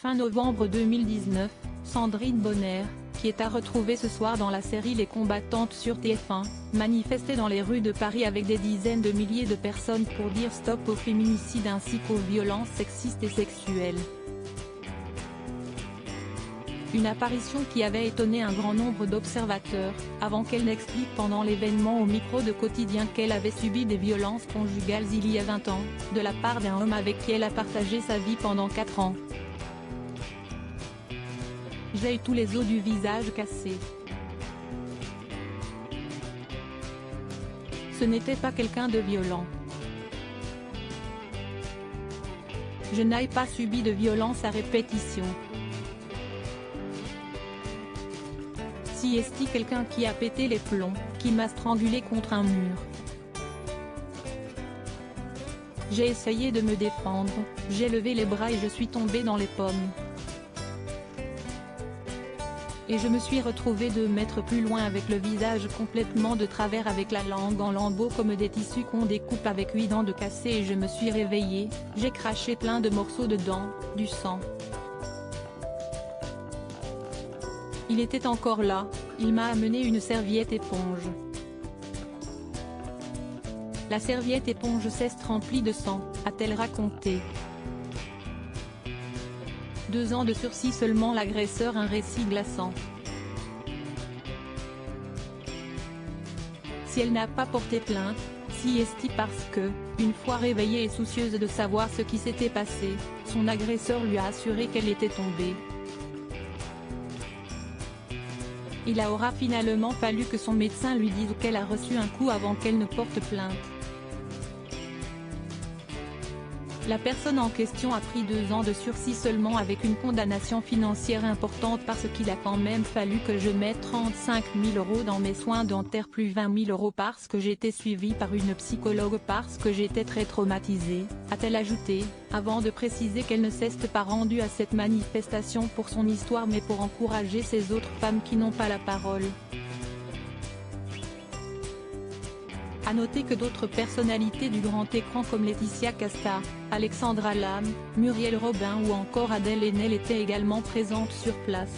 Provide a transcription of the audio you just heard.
Fin novembre 2019, Sandrine Bonner, qui est à retrouver ce soir dans la série Les Combattantes sur TF1, manifestait dans les rues de Paris avec des dizaines de milliers de personnes pour dire stop au féminicide ainsi qu'aux violences sexistes et sexuelles. Une apparition qui avait étonné un grand nombre d'observateurs, avant qu'elle n'explique pendant l'événement au micro de Quotidien qu'elle avait subi des violences conjugales il y a 20 ans, de la part d'un homme avec qui elle a partagé sa vie pendant 4 ans. J'ai eu tous les os du visage cassés. Ce n'était pas quelqu'un de violent. Je n'ai pas subi de violence à répétition. Si est-il quelqu'un qui a pété les plombs, qui m'a strangulé contre un mur. J'ai essayé de me défendre, j'ai levé les bras et je suis tombée dans les pommes. Et je me suis retrouvée 2 mètres plus loin avec le visage complètement de travers avec la langue en lambeaux comme des tissus qu'on découpe avec 8 dents de cassé et je me suis réveillée, j'ai craché plein de morceaux de dents, du sang. Il était encore là, il m'a amené une serviette éponge. La serviette éponge s'est remplie de sang, a-t-elle raconté. 2 ans de sursis seulement l'agresseur, un récit glaçant. Si elle n'a pas porté plainte, si est-il parce que, une fois réveillée et soucieuse de savoir ce qui s'était passé, son agresseur lui a assuré qu'elle était tombée. Il aura finalement fallu que son médecin lui dise qu'elle a reçu un coup avant qu'elle ne porte plainte. La personne en question a pris 2 ans de sursis seulement avec une condamnation financière importante parce qu'il a quand même fallu que je mette 35 000 € dans mes soins dentaires plus 20 000 € parce que j'étais suivie par une psychologue parce que j'étais très traumatisée, a-t-elle ajouté, avant de préciser qu'elle ne s'est pas rendue à cette manifestation pour son histoire mais pour encourager ces autres femmes qui n'ont pas la parole. A noter que d'autres personnalités du grand écran comme Laetitia Casta, Alexandra Lame, Muriel Robin ou encore Adèle Haenel étaient également présentes sur place.